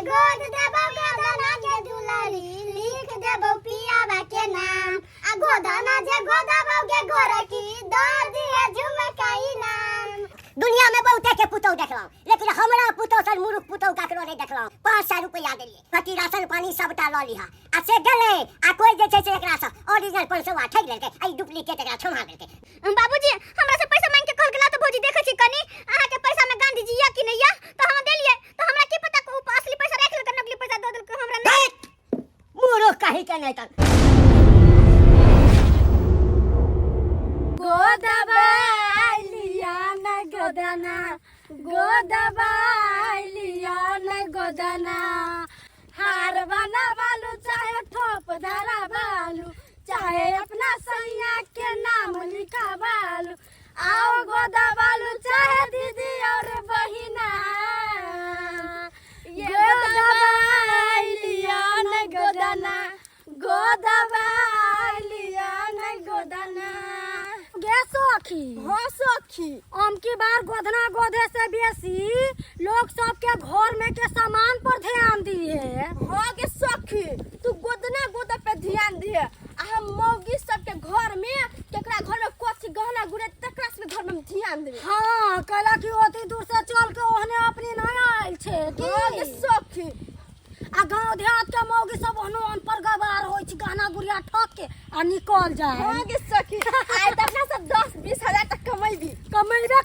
गोद देबो गोदना के दुलारी लिख देबो पियावा के नाम आ गोदना जे गोदबो के गोरकी दर दिए झुमकाई नाम। दुनिया में बहुते के पुतौ देखलौ लेकिन हमरा पुतौ सन मुरुख पुतौ काकरो नहीं देखलौ। 500 रुपया देलिए कति राशन पानी सबटा ल लिहा आ से गेले आ कोई जे छै से एकरा से ओरिजिनल 500 ठग लेलकै आई डुप्लीकेट एकरा छमा देलकै। बाबूजी हमरा से पैसा मांग के कहल गेला त भौजी देखै छी कनी अहाँ के पैसा में गांधी जी या कि नहीं या त हम देलिए त हमरा की पता को असली पैसा राख लेलकै नकली पैसा द देलकै हमरा नहीं। मुरुख काहे के नहीं त गोदबाइलिया न गोदना गोदबाइलिया न गोदना हार बना बालू चाहे ठोप धरा बालू चाहे अपना सैया के नाम लिखा बालू आओ गोदा बालू चाहे दीदी और बहिना गोदबाइलिया न गोदना गोदबाइलिया न गोदना गे सखी हो सखी अमकी बार गोदना गोदे से बेसी लोग सबके घर में के सामान पर ध्यान दिए हो गे सखी तू गोदना गोदा पे ध्यान दिए हम मौगी सबके घर में केकरा घर में कोची गहना गुड़े तकरा से घर में ध्यान देबे। हां कला की ओती दूर से चल के ओहने अपनी नहीं आइल छे की हो गे सखी आ गांव देहात के मौगी सब ओहनो अनपर गवार होई छ गहना गुड़िया ठक के आ निकल जाए। हो गे सखी आइ त अपना सब 10-20 हजार तक कमैबी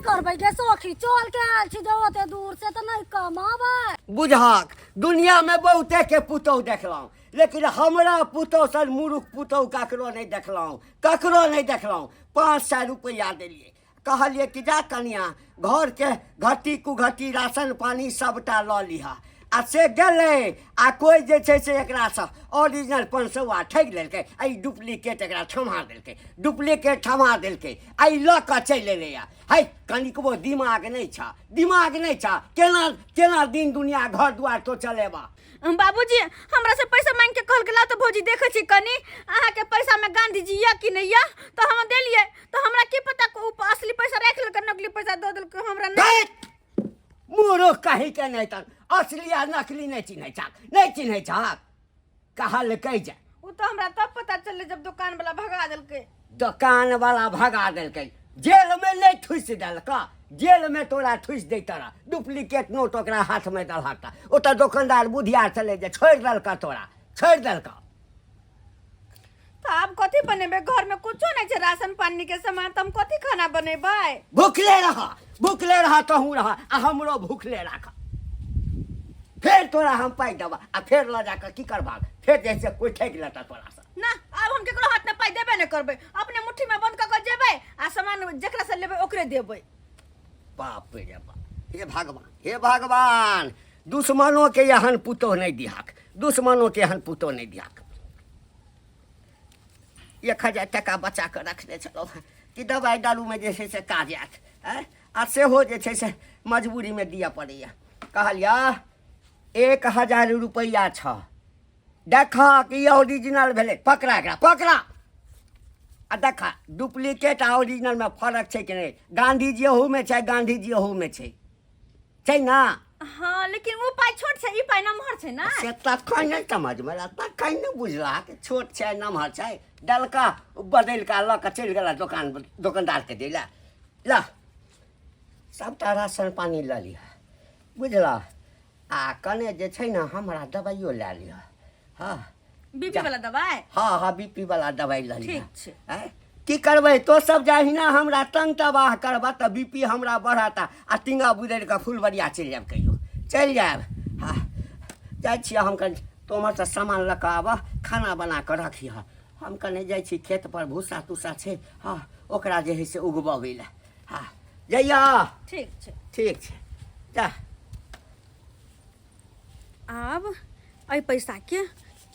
करबै गे सखी चल के आइल छी जो ओते दूर से त नहीं कमाबै। बुझाक दुनिया में बहुते के पुतौ देखलौ लेकिन हमरा पुतौ सन मुरुख पुतौ काकरो नहीं देखलौ। 500 रुपया देलिए कहलिए कि जा कनिया घर के घटी कुघटी राशन पानी सबटा ल लिहा आ से गेले आ कोई जे छै से एकरा से ओरिजिनल 500 ठग लेलकै आई डुप्लीकेट एकरा थमा देलकै आई ल क चलि एलैया। है कनिकबो दिमाग नहीं छ केना दिन दुनिया घर दुआर तो चलेबा। बाबूजी हमरा से पैसा मांग के कहल गेला त भौजी देखै छी कनी अहाँ के पैसा में गांधी जी या कि नहीं या त हम देलिए त हमरा की पता को असली पैसा राख लेलकै नकली पैसा द देलकै हमरा नहीं। मुरुख काहे के नहीं त असली आ नकली नहीं चिन्है छाक कहल कह जा उ त हमरा तब पता चलले जब दुकान वाला भगा देलकै जेल में नहीं ठुस देलका जेल में तोरा ठुस दे तोरा डुप्लीकेट नोट ओकरा हाथ में दलहता ओता दुकानदार बुधिया चले जे छोड़ देलका त अब कथि बनेबे घर में कुछो नहीं छै राशन पानी के सामान त हम कथि खाना बनेबै। भूखले रहा तहू रहा आ हमरो भूखले राख फिर तोरा हम पाई देबा आ फिर ल जाकर की करबा फिर जैसे कोई ठग लेता तोरा से ना अब हम केकरो हाथ में पाई देबे नहीं करबै अपने मुट्ठी में बंद क के जेबै आ सामान जेकरा से लेबै ओकरे देबै। बाप रे बाप हे भगवान दुश्मनों के यहन पुतो नहीं दिहाक 1000 टका बचा कर रखने चलो कि दवाई दारू में जैसे से काज आत आ सेहो जे छै से मजबूरी में दिया पड़ैया कहलिया 1000 रुपया छ देखा कि ओरिजिनल भेले पकड़ा आ देखा डुप्लीकेट आ ओरिजिनल में फर्क छै कि नहीं गांधी जी ओहू में छै ना। हां लेकिन वो पाई छोट छै ई पाई नमहर छै ना से तखन नहीं समझ में तखन नहीं बुझला कि छोट छै नमहर छै डलका बदल का ल के चल गेला दुकानदार के देला ला सबटा राशन पानी ल लिया बुझला आ कने जे छै ना हमरा दवाइयो ले लिया। हां बीपी वाला दवाई हां बीपी वाला दवाई ल लिया ठीक छै की करबै तो सब जाहिना हमरा तंग तबाह करबा त बीपी हमरा बढ़ाता आ टिंगा बुदर का फुलबरिया चल जाब हां जाइ छी हम कन तोमर से सामान ल के आबा खाना बना के रखिह हम कने जाइ छी खेत पर भूसा तुसा छै हां ओकरा जे है से उगबाबै ले हां जइया ठीक छै जा अब आई पैसा के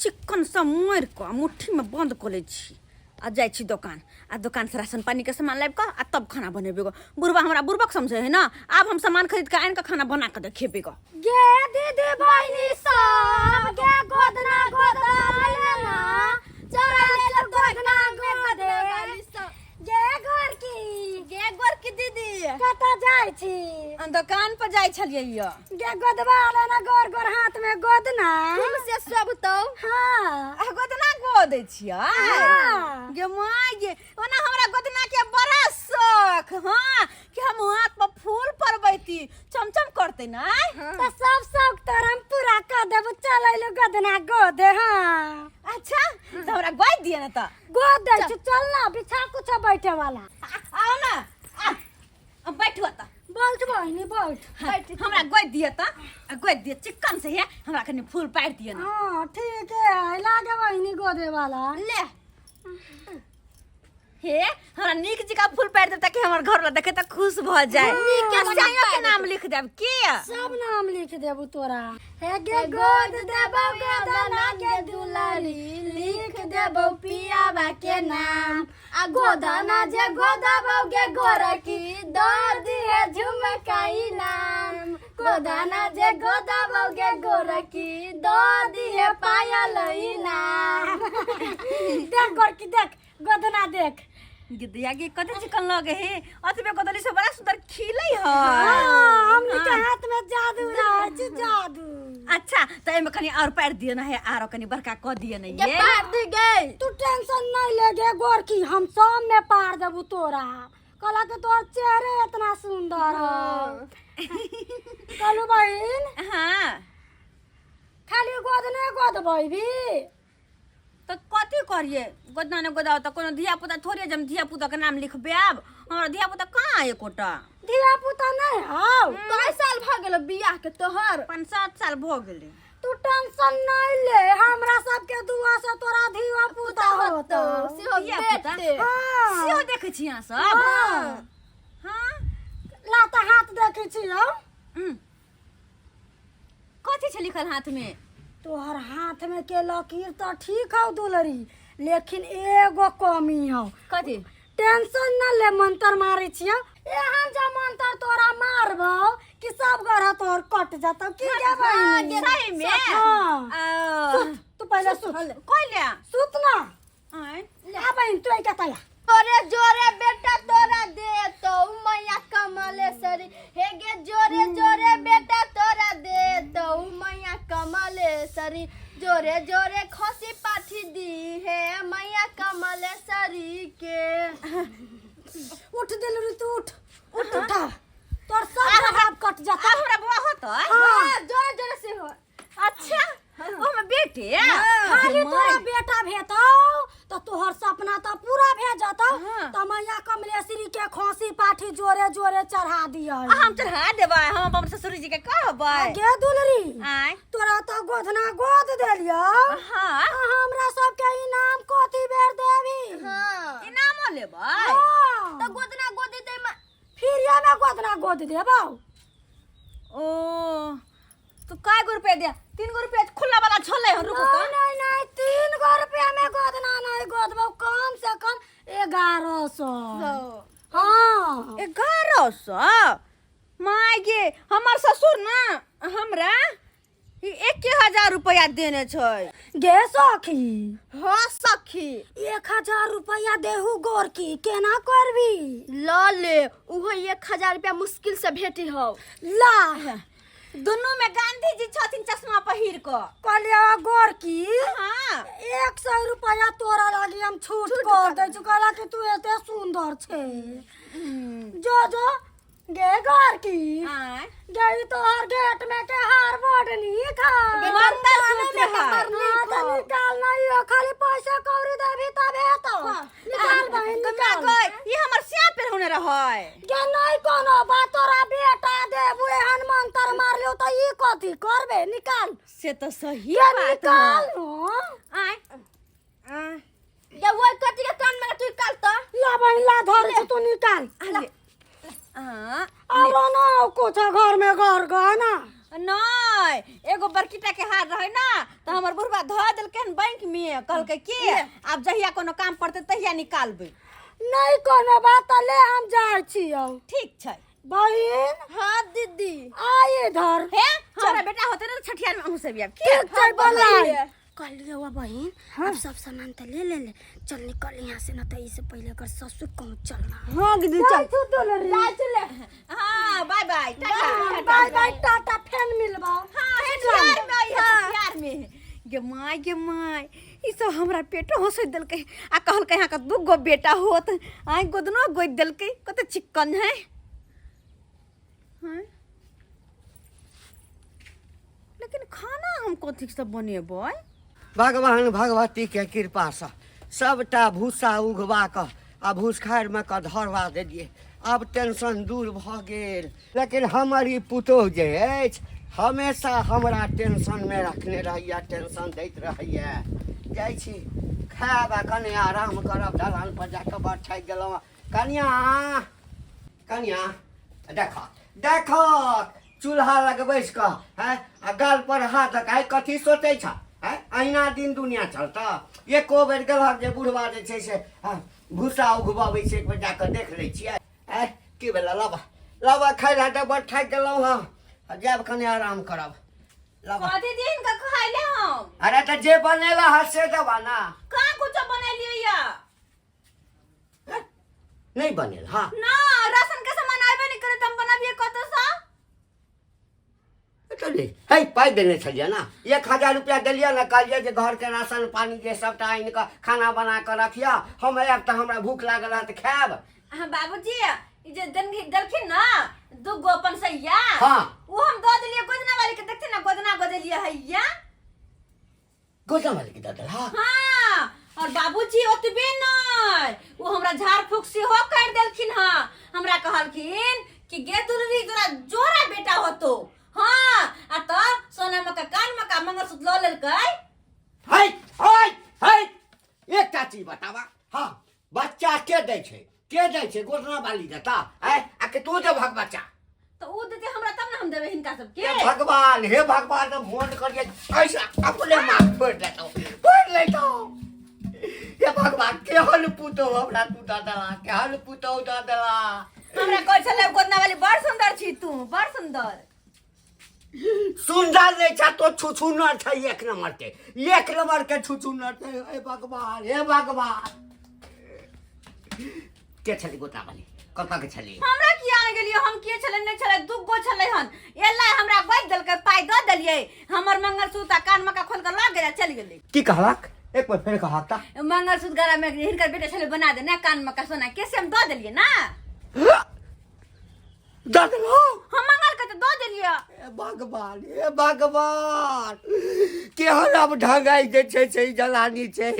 चिकन से मोर के मुट्ठी में बंद कर ले छी आ जाइ छी दुकान से राशन पानी के सामान लाब के आ तब खाना बनेबे गो बुढ़वा हमरा बुढ़बक समझे है ना अब हम सामान खरीद के आन के खाना बना के देखेबे गो। गे दीदी बहिनी सब गे गोदना गोदना चला चल गोदना गोदे गे घर की दीदी कता जाय छी दुकान पर जाय छलिए गे गोदवा लेना गोर हाथ में गोदना से सब तो हाँ गोदना गोदै छियै हाँ। गे माय गे ओना हमरा गोदना के बड़ा शौक हाँ कि हम हाथ पर फूल परबैती चमचम करते ना तो सब शौक तोर हम पूरा कर देबो चल लो गोदना गोदे हाँ अच्छा तो हमरा गोद दिए ना तो गोदे चल ना बिछा कुछ बैठे वाला आओ ना अब बैठो तो बैठ बहिनी बैठ हमरा गोद दिए तो गोद दिए चिकन से है हमरा कनी फूल पार दिए ना हाँ ठीक है लागे बहिनी गोदे वाला ले हे हमरा नीक जका फूल पार देब ताकि हमर घर वाला देखे त खुश भ जाए नीक के नाम लिख देब के सब नाम लिख देबू तोरा हे गे गोद देबो गोदना के दुलारी लिख देबो पियावा के नाम आ गोदना जे गोदबो गे गोरकी दो दिए झुमकाई नाम गोदना जे गोदबो गे गोरकी दो दिए पायल नाम देख गोरकी देख गोदना देख गिद्दिया के कते चिकन लगे हे अतबे गोदली से बड़ा सुंदर खिलै है हमनी के हाथ में जादू रहे छै जादू अच्छा तो एमे कनी और पार दिए ना है आरो कनी बड़का क दिए ना ये पार दी गई तू टेंशन नहीं ले गे गोरकी हम सब में पार देबू तोरा कला के तोर चेहरे इतना सुंदर है कलू बहिन हां खाली गोदने गोदबै भी तो कथी करिए गोदना ने गोदाओ तो कोनो धिया पुता थोड़े जम धिया पुता के नाम लिखबे अब हमरा धिया पुता कहां एकोटा धिया पुता नहीं हौ कई साल भ गेल बियाह के तोहर 5-7 साल भ गेलै तू टेंशन नहीं ले हमरा सबके दुआ से तोरा धिया पुता होतो सेहो धिया पुता बेटे हां सेहो देखै छी अहाँ सब हां ला त हाथ देखै छियौ कथी छै लिखल हाथ में तोहर हाथ में के लकीर तो ठीक हौ दुलरी लेकिन एगो कमी हौ कथी टेंशन न ले मंत्र मारै छियौ एहन जे मंत्र तोरा मारबौ कि सब ग्रह तोर कट जतौ की गे बहिनी सही में हां तू पहले सुत कोई ले सुत ना आय ले बहिन तू के तया तोरे जोरे बेटा तोरा दे तो मैया कमलेश्वरी हे गे जोरे जोरे बेटा तोरा दे तो मैया कमलेश्वरी जोरे जोरे खसी पाठी दी है मैया कमलेश्वरी के उठ दिलरी तू उठ उठा तोर सब ग्रह कट जतौ हमरा बुआ होतो हां जोरे जोरे से हो अच्छा ओ में बेटे खाली तोरा बेटा भेटौ तो तोहर सपना तो पूरा भे जतौ तो मैया कमलेश्वरी के खोसी पाठी जोरे जोरे चढ़ा दियो हम चढ़ा देबै हम अपन ससुर जी के कहबै गे दुलरी आय तोरा तो गोदना गोद देलियो हां हमरा सब के इनाम कथी बेर देबी हां इनामो लेबै तो गोदना गोदी दे फिर ये में गोदना गोद देबौ ओ तो काय गो रुपया दे 3 गो रुपया खुला वाला छोले हो रुको तो नहीं 3 गो रुपया में गोदना नहीं गोदबौ कम से कम 1100 हां 1100 माय गे हमर ससुर ना हमरा 1000 रुपया देने छै गे सखी हो सखी 1000 रुपया देहु गोरकी केना करबी ल ले उहो 1000 रुपया मुश्किल से भेटी हो ला दोनों में गांधी जी छथिन चश्मा पहिर क कहलिया गोरकी हां 100 रुपया तोरा लागी हम छूट कर दे चुकाला कि तू एते सुंदर छे जो जो गे गोरकी आय गई तो हर गेट में के हार बोर्ड नहीं खा मंतर सूत्र है तो निकाल नहीं हो खाली पैसा कौड़ी देबी तबे तो निकाल बहिन निकाल ये हमर सिया पे होने रहै गे नहीं कोनो बात तोरा बेटा देबू एहन मंत्र मार लियो तो ई कथी करबे निकाल से तो सही ये बात निकाल है नो आय ये वो कटी के कान में तू निकाल तो ला बहिन ला धर से तू निकाल अरे आलो ना कुछ घर में घर गहना नहीं एगो बरकीटा के हार रहे ना तो हमर बुढ़वा ध देलके बैंक में कहलके कि अब जहिया कोनो काम पड़ते तहिया निकालबे नहीं कोनो बात ले हम जाय छियो ठीक छै बहिन हां दीदी आए इधर हे हमरा बेटा होते ना छठियार में हमहु से बियाह ठीक छै बोलाई कर लियो वा बहन अब सब सामान तो ले ले चल निकल यहाँ से ना तो इससे पहले अगर ससुर कहूँ चलना हां दीदी चल चले हां bye bye tata bye bye tata फेन मिलबा हां छठियार में आई गे माय ई सब हमरा पेटो हंस देलकै आ कहलकै यहाँ का 2 गो बेटा होत आइ गोदनो गोद देलकै कते चिक्कन है हैं लेकिन खाना हम कथी से बनेबै भगवान भगवती के कृपा से सबटा भूसा उघबा कऽ आ भूस खाड़ में कऽ धरवा देलियै अब टेंशन दूर भऽ गेल लेकिन हमर ई पुतोह जे अछि हमेशा हमरा टेंशन में रखने रहैया टेंशन दैत रहैया जाइ छी खायब आ कने आराम करब दलान पर जाकऽ बड़ थाकि गेलहुँ कनिया देख चूल्हा लग बैस कऽ हैं आ गाल पर हाथ आइ कथी सोचै छ हैं अहिना दिन दुनिया चलता एको बेर गेलहक जे बुढ़वा जे छै से भूसा उघबबै छै एक बेर जाकऽ देख लै छियै हैं की भेल लबा खाइ लए बड़ थाकि गेलहुँ हँ जायब कने आराम करब कथी दिन का खाइले हम अरे तो जे बनेला है से दबा ना कहाँ कुछ बनेलिए या नहीं बनेल हाँ ना राशन के सामान आबे नहीं करे तुम बनाबिए कत सा तो ले है पाई देने छलिए ना 1000 रुपया दिलिए ना कहलिए जे घर के राशन पानी जे सबटा आनि के खाना बना के रखिया हम आब तो हमरा भूख लागल है तो खाएब हां बाबूजी ई जे देलखिन ना 2 गो अपन सैया हाँ वो हम दो दिलिए गोदना वाली के देखते ना गोदना गोदलिए हैया गोदना वाली के ददल हाँ हां और बाबूजी ओतबे नहीं वो हमरा झाड़ फूक से हो कर देलखिन हां हमरा कहलखिन कि गे दुलरी तोरा जोरा बेटा होतो हां आ तो सोना में का कान में का मंगलसूत्र ल लेलकै है एकटा चीज बतावा हाँ बच्चा के दै छै गोदना वाली देता है आ के तू दे भग बच्चा तो उ देते हमरा तब ना हम देबे हिनका सब के हे भगवान तो फोन करिए ऐसा अपने मार फोड़ लेतो हे भगवान के हल पुतो हमरा तू दादला के हल पुतो दादला हमरा कहै छले गोदना वाली बड़ सुंदर छी तू बड़ सुंदर सुंदर नहीं छा तो छुछुनर छै एक नंबर के छुछुनर छै हे भगवान के छली गोता वाली कतऽ के छली हमरा की आने गेलिए हम के छले नहीं छले 2 गो छले हन एला हमरा गोद देलकै पाई द देलिए हमर मंगलसूत्र कान में का खोल के लग गेल चल गेलै की कहलक एक बार फिर कहक ता मंगलसूत्र गला में हिनकर बेटा छले बना दे ना कान में का सोना कैसे हम द देलिए ना दादलो हम मंगल के तो द देलिए हे भगवान के हलाब ढंगाई जे छै से जलानी छै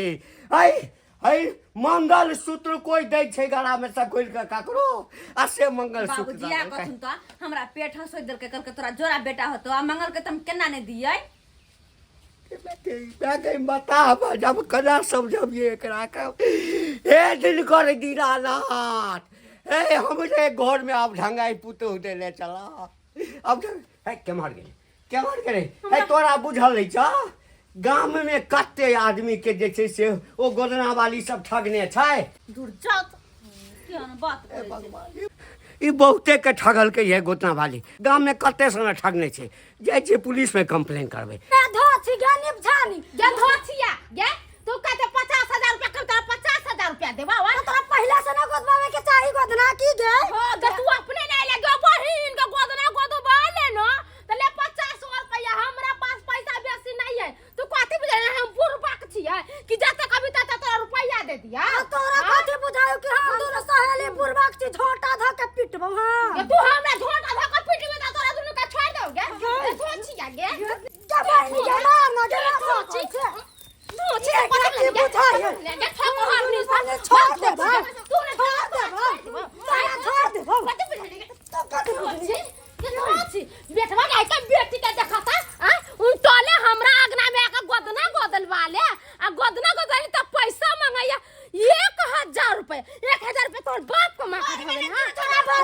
है मंगल सूत्र कोई दै छै गला में से खोल के ककरो आ से मंगल सूत्र बाबूजी आ कथुन तो हमरा पेट हंसोइ देलकै कहलकै तोरा जोरा बेटा होतो आ मंगल के तुम केना नहीं दियै बेटे बता जब कना समझबिए एकरा का हे दिन कर दीनानाथ हे हमरे घर में अब ढंगाई पुतो देले चला अब है केमहर गेले है तोरा बुझल नहीं छ गांव में कते आदमी के जे छै से ओ गोदना वाली सब ठगने छै दूर जात केहन बात करे भगवान ई बहुते के ठगल के ये गोदना वाली गांव में कते सने ठगने छै जे छै पुलिस में कंप्लेन करबे धोछी गनिब छानी गे धोछिया गे तू कहते 50,000 रुपया कर तोरा 50,000 रुपया देबा वा तोरा पहला से ना गोदबावे के चाही गोदना की गे गे तू अपने नहीं लगे बहिन के गोदना गोदबा ले न त ले 50 रुपया हमरा पास पैसा बेसी नहीं है तू कथि बुझे हम बुरबाक छियै कि जते कभी तते तोरा रुपया दे दिया तोरा कथि बुझायो कि हम दोनों सहेली बुरबाक छी झोटा ध के पिटबो हां तू हमरा झोटा ध के पिटबे त तोरा दुनु का छोड़ दो गे धोछिया गे जबानी गे मार न गे धोछी धोछी कथि बुझायो गे ठको हमनी साले छोड़ दे तू ने छोड़ दे साया छोड़ दे कथि बुझायो तो कथि बुझायो धोछी बेटवा गाय के बेटी के देखता हां उन तोले हमरा आगना में आके गोदना गोदल वाले आ गोदना गोदल त पैसा मंगाया 1000 रुपए 1000 रुपए तोर बाप को मांगा देबे हां तोरा बाप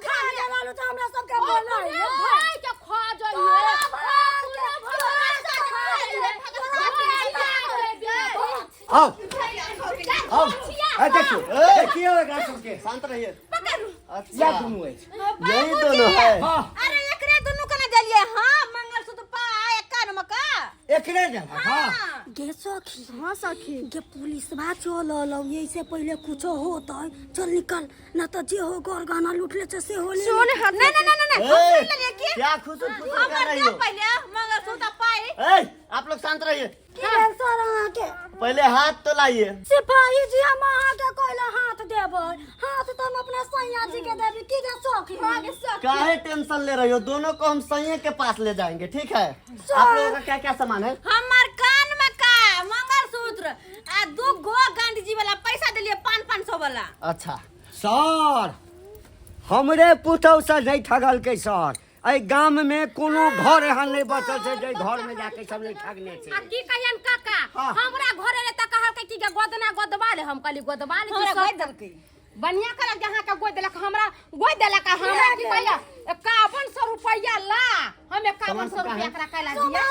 खा ले वालो तो हमरा सब के बोला है भाई के खा जाइए आओ देखिए एकरा सबके शांत रहिए या दोनों है यही दोनों है अरे एकरे दुनु कने देलिए हां मंगलसूत्र पाए कान में का एकरे जगह हां गे सखी हां सखी गे पुलिस बा चल लो ये से पहले कुछ होता है चल निकल ना तो जे हो गोर गाना लूट ले से हो ले सुन नहीं क्या खुश कर रही हो पहले मंगलसूत्र पाए आप लोग शांत रहिए। सर अहाँ के पहले हाथ तो लाइए। सिपाही जी हम अहाँ के कोइला हाथ देबै, हाथ तो हम अपना सैया जी के देबै, की के शौक है। काहे टेंशन ले रही हो, दोनों को हम सैया के पास ले जाएंगे, ठीक है। आप लोगों का क्या क्या सामान है? हमार कान में का मंगलसूत्र आ 2 गो गांधी जी वाला पैसा दिलिए 500 वाला। अच्छा सर हमरे पुतौ से नहीं ठगल के सर। एहि गाम में कोनो घर एहन नहीं बचल छै जे घर में जाके सब नहीं ठगने छै। आ की कहियन काका, हाँ। हमरा घरे रे त कहल के की गोदना गोदवाले, हम कहली गोदवाले हमरा सब गोद देलकै। बढ़िया कर जहां का गोद देलक, हमरा गोद देलक, हमरा की कहला 5100 रुपया ला, हम 5100 रुपया एकरा कहला दिया।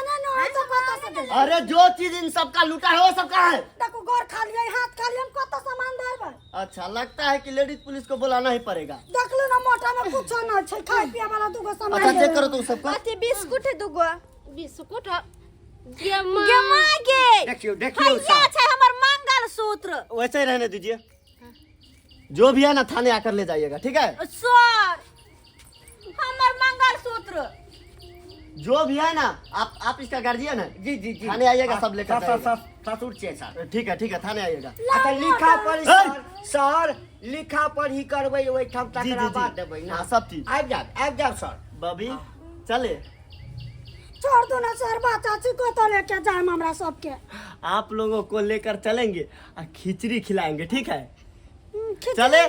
तो कत से दे अरे जो चीज इन सबका लूटा है वो सबका है। देखो गोर खा लिया, हाथ खा लिया, हम कत सामान देबै। अच्छा लगता है कि लेडीज पुलिस को बुलाना ही पड़ेगा। देख लो ना मोटा में कुछ ना छै, खाए पिए वाला 2 गो सामान। अच्छा चेक करो तुम सबका। अति बिस्कुट है 2 गो। बिस्कुट ये मां गेमा गे देखियो देखियो भैया सर। छै हमर मंगलसूत्र। वैसे ही रहने दीजिए, जो भी है ना थाने आकर ले जाइएगा, ठीक है। सर हमर मंगलसूत्र जो भी है ना, आप इसका गार्जियन है। जी जी जी थाने आइएगा, सब लेकर जाइएगा। ससुर छै सर। ठीक है थाने आइएगा। अच्छा लिखा पर सर लिखा पर ही करबै ओहिठाम जी, तकरा जी। बाद देबै ना हाँ, सब चीज। आबि जाओ सर। बबी चले। छोड़ दो ना सर, बात चाची को तो लेके जाए हमरा सबके। आप लोगों को लेकर चलेंगे और खिचड़ी खिलाएंगे, ठीक है। चले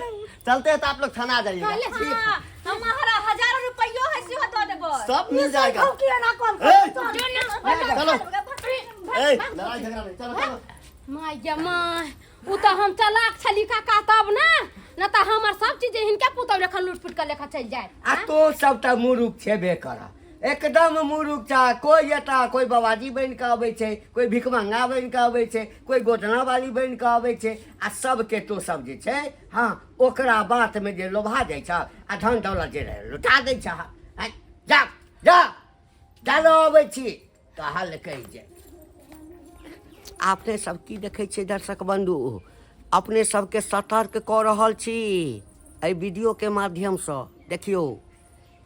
चलते हैं तो आप लोग थाना आ जाइएगा। हाँ, हमारा 1000 रुपयो है से तो देबो। सब मिल जाएगा। की ना कॉल ए, चलो ए, लड़ाई झगड़ा नहीं, चलो चलो। माय गे माय, उ त हम चलाक छली काका तब ना त हमर सब चीज हिनके पुतौ लेखन लूटपुट के लेखा चल जाए। आ तो सब त मुरुख छेबे कर, एकदम मुरुख छ। कोई एता कोई बाबाजी बन के आबै छै, कोई भिखमंगा बन के आबै छै, कोई गोदना वाली बन के आबै छै। आ सबके तो सब जे छै हाँ ओकरा बात में जे लोभा जाइ छ आ धन दौलत जे रहे लुटा दै छ। जा जा डालो अबै छी कहल कहि जे अपने सब की देखै छियै दर्शक बंधु, अपने सबके सतर्क कऽ रहल छी एहि वीडियो के माध्यम से। देखियो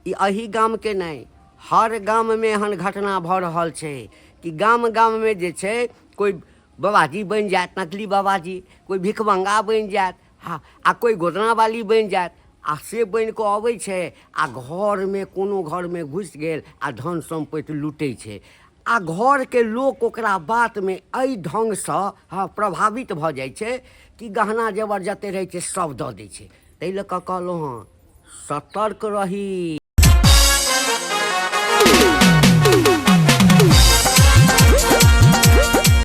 ई एही गाम के नहीं, हर गाम में एहन घटना भऽ रहल छै कि गाम गाम में जे छै कोई बाबाजी बन जायत, नकली बाबाजी, कोई भिखमंगा बन जायत, हाँ आ कोई गोदना वाली बन जायत। आ से बन कऽ अबै छै आ घर में कोनो घर में घुसि गेल आ धन सम्पत्ति लूटै छै। आ घर के लोक ओकरा बात में एहि ढंग से हाँ प्रभावित भऽ जाइ छै कि गहना जेवर जते रहै छै सब दऽ दै छै। ताहि लऽ कऽ कहलहुँ हँ सतर्क रही।